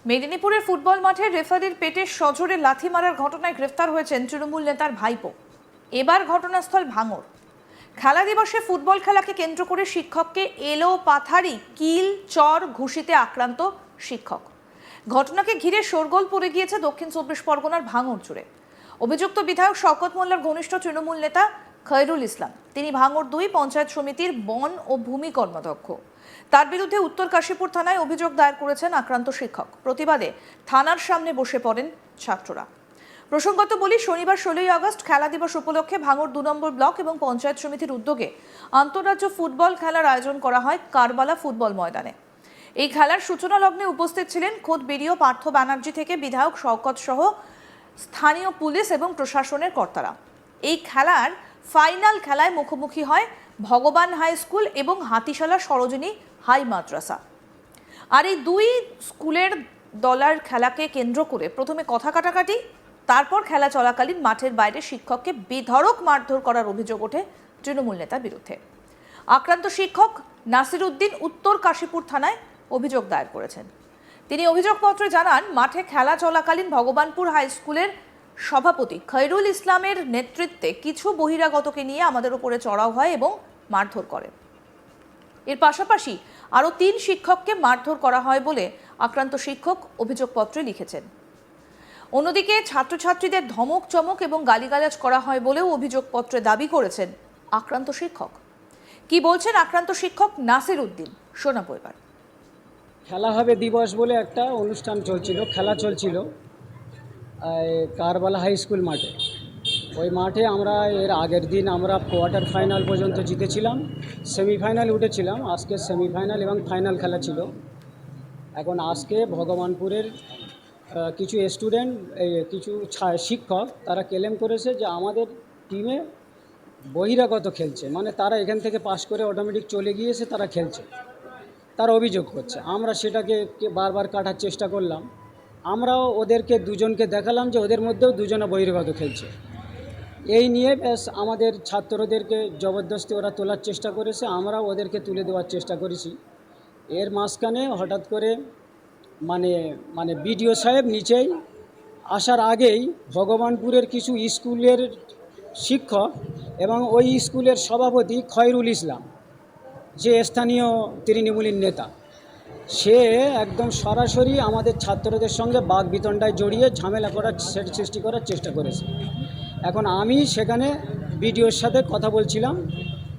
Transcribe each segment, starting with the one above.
মেদিনীপুরের ফুটবল মাঠে রেফারির পেটে সজোরে লাথি মারার ঘটনায় গ্রেফতার হয়েছেন তৃণমূল নেতার ভাইপো। এবার ঘটনাস্থল ভাঙড়। খেলা দিবসে ফুটবল খেলাকে কেন্দ্র করে শিক্ষককে এলো পাথারি, কিল, চর, ঘুষিতে আক্রান্ত শিক্ষক। ঘটনাকে ঘিরে শোরগোল পড়ে গিয়েছে দক্ষিণ ২৪ পরগনার ভাঙড় জুড়ে। অভিযুক্ত বিধায়ক শওকত মোল্লার ঘনিষ্ঠ তৃণমূল নেতা খৈরুল ইসলাম। তিনি ভাঙড় ২ পঞ্চায়েত সমিতির বন ও ভূমি কর্মাধ্যক্ষ। তার বিরুদ্ধে উত্তর কাশীপুর থানায় অভিযোগ দায়ের করেছেন আক্রান্ত শিক্ষক। প্রতিবাদে থানার সামনে বসে পড়েন ছাত্ররা। প্রসঙ্গত বলি, শনিবার ১৬ই আগস্ট খেলা দিবস উপলক্ষে ভাঙড় ২ নম্বর ব্লক এবং পঞ্চায়েত সমিতির উদ্যোগে আন্তঃরাজ্য ফুটবল খেলার আয়োজন করা হয় কারবালা ফুটবল ময়দানে। এই খেলার সূচনা লগ্নে উপস্থিত ছিলেন খোদ বিডিও পার্থ ব্যানার্জি থেকে বিধায়ক শওকত সহ স্থানীয় পুলিশ এবং প্রশাসনের কর্তারা। এই খেলার ফাইনাল খেলায় মুখোমুখি হয় ভগবান হাই স্কুল এবং হাতিশালা সরোজিনী হাই মাদ্রাসা। আর এই দুই স্কুলের দলের খেলাকে কেন্দ্র করে প্রথমে কথা কাটাকাটি, তারপর খেলা চলাকালীন মাঠের বাইরে শিক্ষককে বেধড়ক মারধর করার অভিযোগ ওঠে তৃণমূল নেতার বিরুদ্ধে। আক্রান্ত শিক্ষক নাসির উদ্দিন উত্তর কাশীপুর থানায় অভিযোগ দায়ের করেছেন। তিনি অভিযোগপত্রে জানান, মাঠে খেলা চলাকালীন ভগবানপুর হাই স্কুলের সভাপতি খৈরুল ইসলামের নেতৃত্বে কিছু বহিরাগতকে নিয়ে আমাদের উপরে চড়াও হয় এবং মারধর করে। এর পাশাপাশি আরও ৩ শিক্ষককে মারধর করা হয় বলে আক্রান্ত শিক্ষক অভিযোগপত্রে লিখেছেন। অন্যদিকে ছাত্রছাত্রীদের ধমক চমক এবং গালিগালাজ করা হয় বলেও অভিযোগপত্রে দাবি করেছেন আক্রান্ত শিক্ষক। কি বলছেন আক্রান্ত শিক্ষক নাসির উদ্দিন, শোনাবো এবার। খেলা হবে দিবস বলে একটা অনুষ্ঠান চলছিল, খেলা চলছিল কারবালা হাই স্কুল মাঠে। ওই মাঠে আমরা এর আগের দিন আমরা কোয়ার্টার ফাইনাল পর্যন্ত জিতেছিলাম, সেমিফাইনাল উঠেছিলাম। আজকে সেমিফাইনাল এবং ফাইনাল খেলা ছিল। এখন আজকে ভগবানপুরের কিছু স্টুডেন্ট, কিছু শিক্ষক তারা ক্লেম করেছে যে আমাদের টিমে বহিরাগত খেলছে, মানে তারা এখান থেকে পাস করে অটোমেটিক চলে গিয়েছে, তারা খেলছে, তারা অভিযোগ করছে। আমরা সেটাকে বারবার কাটার চেষ্টা করলাম। আমরাও ওদেরকে দুজনকে দেখালাম যে ওদের মধ্যেও দুজনে বহিরাগত খেলছে। এই নিয়ে ব্যাস আমাদের ছাত্রদেরকে জবরদস্তি ওরা তোলার চেষ্টা করেছে, আমরাও ওদেরকে তুলে দেওয়ার চেষ্টা করেছি। এর মাঝখানে হঠাৎ করে মানে বিডিও সাহেব নিচেই আসার আগেই ভগবানপুরের কিছু স্কুলের শিক্ষক এবং ওই স্কুলের সভাপতি খৈরুল ইসলাম, যে স্থানীয় তৃণমূলের নেতা, সে একদম সরাসরি আমাদের ছাত্রদের সঙ্গে বাকবিতণ্ডায় জড়িয়ে ঝামেলা করার সৃষ্টি করার চেষ্টা করেছে। এখন আমি সেখানে বিডিওর সাথে কথা বলছিলাম,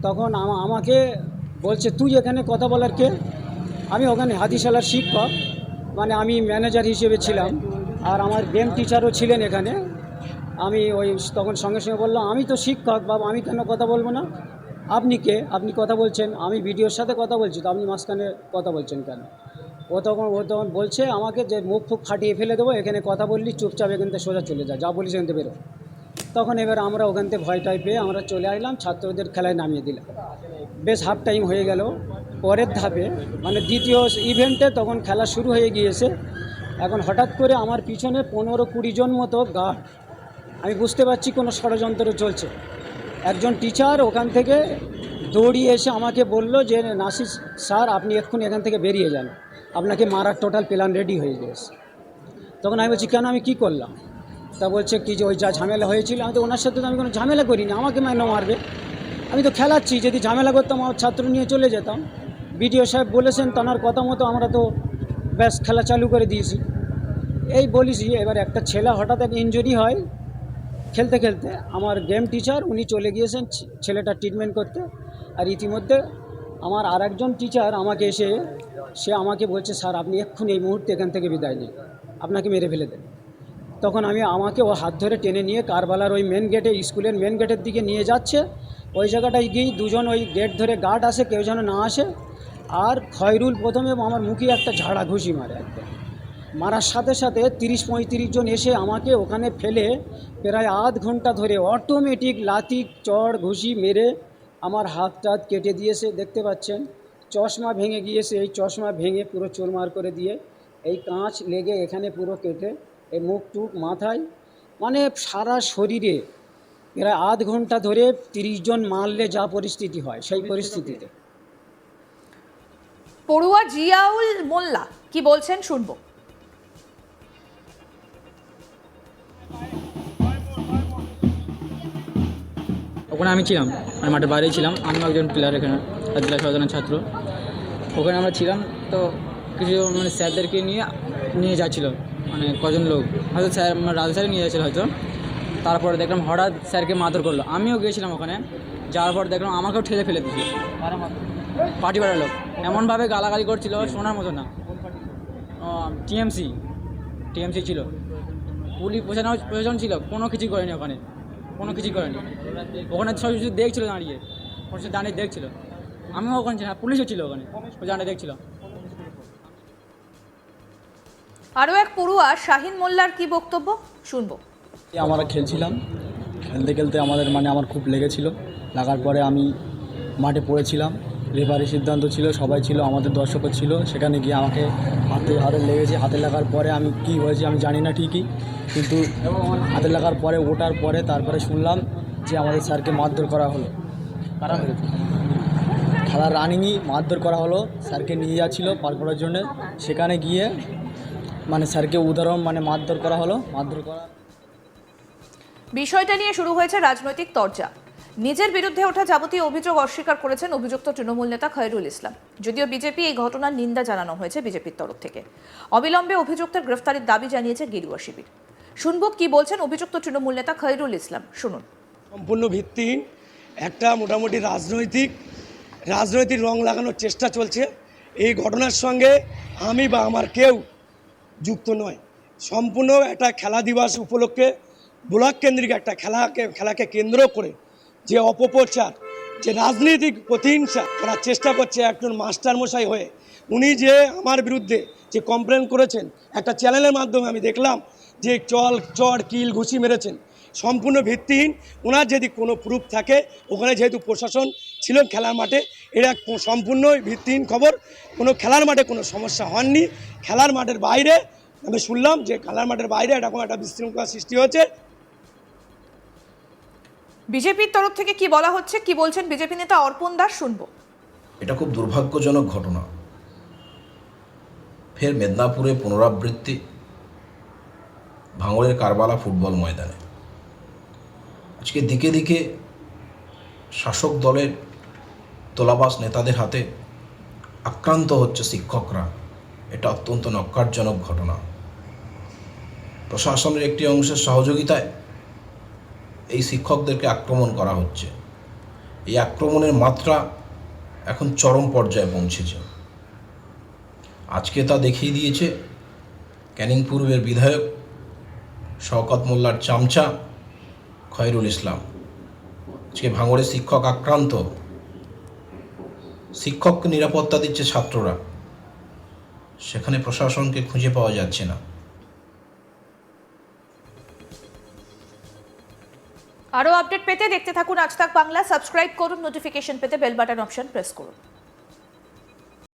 তখন আমাকে বলছে, তুই এখানে কথা বলার কে? আমি ওখানে হাতিশালার শিক্ষক, মানে আমি ম্যানেজার হিসেবে ছিলাম, আর আমার গেম টিচারও ছিলেন এখানে। আমি তখন সঙ্গে সঙ্গে বললাম, আমি তো শিক্ষক বাবা, আমি কেন কথা বলবো না? আপনি কে? আপনি কথা বলছেন? আমি ভিডিওর সাথে কথা বলছি, তো আপনি মাঝখানে কথা বলছেন কেন? ও তখন বলছে আমাকে যে মুখ ফুক ফাটিয়ে ফেলে দেবো, এখানে কথা বললি চুপচাপ এখান থেকে সোজা চলে যা বলিস এখান থেকে বেরো। তখন এবার আমরা ওখান থেকে ভয়টাই পেয়ে আমরা চলে আসলাম, ছাত্রদের খেলায় নামিয়ে দিলাম। বেশ হাফ টাইম হয়ে গেল। পরের ধাপে মানে দ্বিতীয় ইভেন্টে তখন খেলা শুরু হয়ে গিয়েছে। এখন হঠাৎ করে আমার পিছনে 15-20 জন মতো গার্ড, আমি বুঝতে পারছি কোনো ষড়যন্ত্র চলছে। একজন টিচার ওখান থেকে দৌড়িয়ে এসে আমাকে বলল যে, নাসির স্যার আপনি এক্ষুনি এখান থেকে বেরিয়ে যান, আপনাকে মারার টোটাল প্ল্যান রেডি হয়ে গেছে। তখন আমি বলছি, কেন, আমি কি করলাম? তা বলছে কি যে ওই যা ঝামেলা হয়েছিল, আমি তো ওনার সাথে তো আমি কোনো ঝামেলা করিনি, আমাকে মারবে, আমি তো খেলাচ্ছি, যদি ঝামেলা করতাম আমার ছাত্র নিয়ে চলে যেতাম। বিডিও সাহেব বলেছেন, তার কথা মতো আমরা তো ব্যাস খেলা চালু করে দিয়েছি। এই বলিছি। এবার একটা ছেলে হঠাৎ এক ইনজুরি হয় খেলতে খেলতে, আমার গেম টিচার উনি চলে গিয়েছেন ছেলেটার ট্রিটমেন্ট করতে। আর ইতিমধ্যে আমার আরেকজন টিচার আমাকে এসে সে আমাকে বলছে, স্যার আপনি এক্ষুনি এই মুহূর্তে এখান থেকে বিদায় নিন, আপনাকে মেরে ফেলে দেন। তখন আমাকে ও হাত ধরে টেনে নিয়ে কারবালার ওই মেন গেটে, স্কুলের মেন গেটের দিকে নিয়ে যাচ্ছে। ওই জায়গাটায় গিয়েই দুজন ওই গেট ধরে গার্ড আসে, কেউ যেন না আসে। আর খয়রুল প্রথমে আমার মুখে একটা ঝাড়া ঘুষি মারে, একদম মারার সাথে সাথে 30-35 জন এসে আমাকে ওখানে ফেলে প্রায় আধ ঘন্টা ধরে অটোমেটিক লাথি চড় ঘুষি মেরে আমার হাত টাত কেটে দিয়েছে। দেখতে পাচ্ছেন চশমা ভেঙে গিয়েছে, এই চশমা ভেঙে পুরো চুরমার করে দিয়ে, এই কাঁচ লেগে এখানে পুরো কেটে, এই মুখ টুক মাথায়, মানে সারা শরীরে প্রায় আধ ঘন্টা ধরে 30 জন মারলে যা পরিস্থিতি হয় সেই পরিস্থিতিতে। পড়ুয়া জিয়াউল মোল্লা কি বলছেন শুনবো। ওখানে আমি ছিলাম, মানে মাঠের বাইরেই ছিলাম। আমি একজন প্লেয়ার এখানে জেলা সচেতনের ছাত্র। ওখানে আমরা ছিলাম, তো কিছু মানে স্যারদেরকে নিয়ে যাচ্ছিলো, মানে কজন লোক হয়তো স্যার রাজু স্যারই নিয়ে যাচ্ছিলো হয়তো। তারপরে দেখলাম হঠাৎ স্যারকে মারধর করলো। আমিও গিয়েছিলাম ওখানে, যাওয়ার পর দেখলাম আমাকেও ঠেলে ফেলে দিয়েছিল পার্টি পাড়ার লোক। এমনভাবে গালাগালি করছিল শোনার মতো না। টিএমসি ছিল, পুলিশ প্রশাসন ছিল, কোনো কিছু করেনি ওখানে, কোনো কিছু করেনি। ওখানে সব কিছু দেখছিল দাঁড়িয়ে, সে দাঁড়িয়ে দেখছিল। আমিও ওখানে ছিলাম, পুলিশও ছিল ওখানে, ও দাঁড়িয়ে দেখছিল। আরও এক পড়ুয়া শাহিন মোল্লার কি বক্তব্য শুনবো। আমরা খেলছিলাম, খেলতে খেলতে আমার খুব লেগেছিল। লাগার পরে আমি মাঠে পড়েছিলাম। রেফারির সিদ্ধান্ত ছিল, সবাই ছিল, আমাদের দর্শকও ছিল। সেখানে গিয়ে আমাকে হাতে লেগেছে। হাতে লাগার পরে আমি কী হয়েছে আমি জানি না ঠিকই, কিন্তু হাতে লাগার পরে ওঠার পরে তারপরে শুনলাম যে আমাদের স্যারকে মারধর করা হলো। খেলার রানিংই মারধর করা হলো। স্যারকে নিয়ে যাচ্ছিলো পার করার জন্যে। সেখানে গিয়ে স্যারকে মারধর করা হলো। মারধর করা বিষয়টা নিয়ে শুরু হয়েছে রাজনৈতিক তরজা। নিজের বিরুদ্ধে ওঠা যাবতীয় অভিযোগ অস্বীকার করেছেন অভিযুক্ত তৃণমূল নেতা খয়রুল ইসলাম। যদিও বিজেপি এই ঘটনার নিন্দা জানানো হয়েছে বিজেপির তরফ থেকে। অবিলম্বে অভিযুক্তের গ্রেফতারের দাবি জানিয়েছে গেরুয়া শিবির। শুনব কি বলছেন অভিযুক্ত তৃণমূল নেতা খয়রুল ইসলাম, শুনুন। সম্পূর্ণ ভিত্তিহীন একটা মোটামুটি রাজনৈতিক রং লাগানোর চেষ্টা চলছে। এই ঘটনার সঙ্গে আমি বা আমার কেউ যুক্ত নয়। সম্পূর্ণ একটা খেলা দিবস উপলক্ষে ব্লক কেন্দ্রিক একটা খেলাকে কেন্দ্র করে যে অপপ্রচার, যে রাজনৈতিক প্রতিহিংসা করার চেষ্টা করছে একজন মাস্টারমশাই হয়ে, উনি যে আমার বিরুদ্ধে যে কমপ্লেন করেছেন, একটা চ্যানেলের মাধ্যমে আমি দেখলাম যে চড় কিল ঘুষি মেরেছেন, সম্পূর্ণ ভিত্তিহীন। ওনার যদি কোনো প্রুফ থাকে, ওখানে যেহেতু প্রশাসন ছিলেন খেলার মাঠে, এটা সম্পূর্ণ ভিত্তিহীন খবর। কোনো খেলার মাঠে কোনো সমস্যা হয়নি। খেলার মাঠের বাইরে আমি শুনলাম যে খেলার মাঠের বাইরে এরকম একটা বিশৃঙ্খলা সৃষ্টি হয়েছে। বিজেপির তরফ থেকে কি বলা হচ্ছে, কি বলছেন বিজেপি নেতা অর্পণ দাস, শুনবো। এটা খুব দুর্ভাগ্যজনক ঘটনা। ফের মেদিনীপুরে পুনরাবৃত্তি ভাঙড়ের কারবালা ফুটবল ময়দানে। আজকে দিকে দিকে শাসক দলের তোলাবাস নেতাদের হাতে আক্রান্ত হচ্ছে শিক্ষকরা। এটা অত্যন্ত নক্কারজনক ঘটনা। প্রশাসনের একটি অংশের সহযোগিতায় এই শিক্ষকদেরকে আক্রমণ করা হচ্ছে। এই আক্রমণের মাত্রা এখন চরম পর্যায়ে পৌঁছেছে। আজকে তা দেখিয়ে দিয়েছে ক্যানিং পূর্বের বিধায়ক শওকত মোল্লার চামচা খয়রুল ইসলাম। আজকে ভাঙড়ে শিক্ষক আক্রান্ত, শিক্ষককে নিরাপত্তা দিচ্ছে ছাত্ররা, সেখানে প্রশাসনকে খুঁজে পাওয়া যাচ্ছে না। আরও আপডেট পেতে দেখতে থাকুন আজ তাক বাংলা। সাবস্ক্রাইব করুন, নোটিফিকেশন পেতে বেল বাটন অপশন প্রেস করুন।